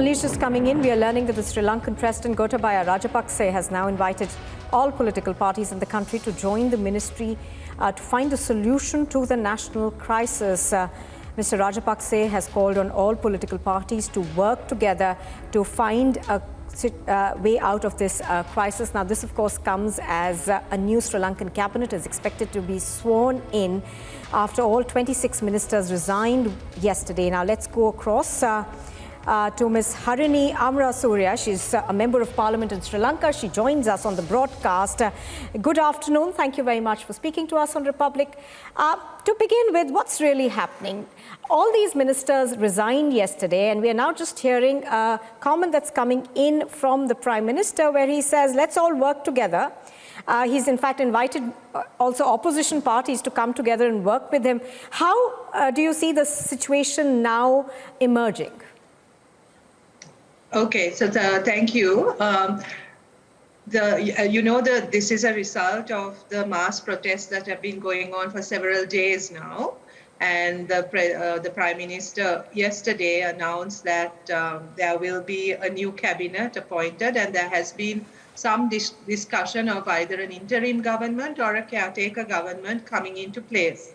Alish, just coming in, we are learning that the Sri Lankan President Gotabaya Rajapaksa has now invited all political parties in the country to join the ministry to find a solution to the national crisis. Mr. Rajapaksa has called on all political parties to work together to find a way out of this crisis. Now, this, of course, comes as a new Sri Lankan cabinet is expected to be sworn in. After all, 26 ministers resigned yesterday. Now, let's go across to Ms. Harini Amarasuriya. She's a member of Parliament in Sri Lanka. She joins us on the broadcast. Good afternoon. Thank you very much for speaking to us on Republic. To begin with, what's really happening? All these ministers resigned yesterday, and we are now just hearing a comment that's coming in from the Prime Minister where he says, let's all work together. He's in fact invited also opposition parties to come together and work with him. How do you see the situation now emerging? Okay, so thank you. This is a result of the mass protests that have been going on for several days now. And the Prime Minister yesterday announced that there will be a new cabinet appointed, and there has been some discussion of either an interim government or a caretaker government coming into place.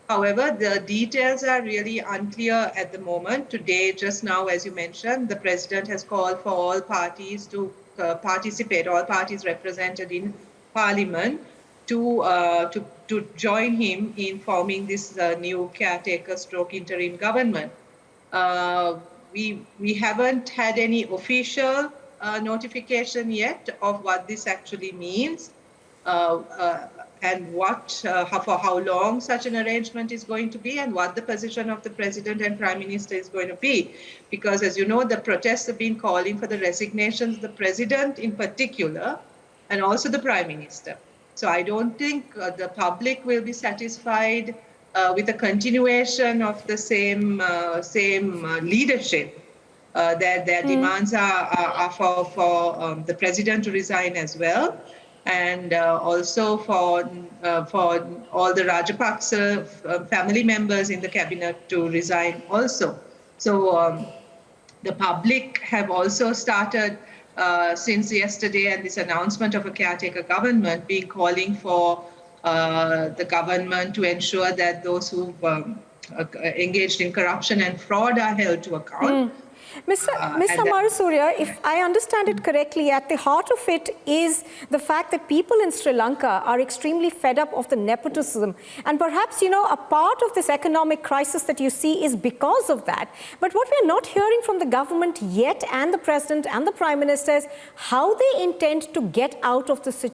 However, the details are really unclear at the moment. Today, just now, as you mentioned, the President has called for all parties to participate, all parties represented in Parliament, to join him in forming this new caretaker/stroke interim government. We haven't had any official notification yet of what this actually means. And for how long such an arrangement is going to be, and what the position of the President and Prime Minister is going to be. Because, as you know, the protests have been calling for the resignations, the President in particular, and also the Prime Minister. So I don't think the public will be satisfied with a continuation of the same leadership. Their demands are for the President to resign as well, and also for all the Rajapaksa family members in the cabinet to resign also. So the public have also started since yesterday and this announcement of a caretaker government being calling for the government to ensure that those who've engaged in corruption and fraud are held to account. Ms. Amarasuriya, if I understand it correctly, at the heart of it is the fact that people in Sri Lanka are extremely fed up of the nepotism. And perhaps, you know, a part of this economic crisis that you see is because of that. But what we're not hearing from the government yet, and the President and the Prime Minister, is how they intend to get out of the situation.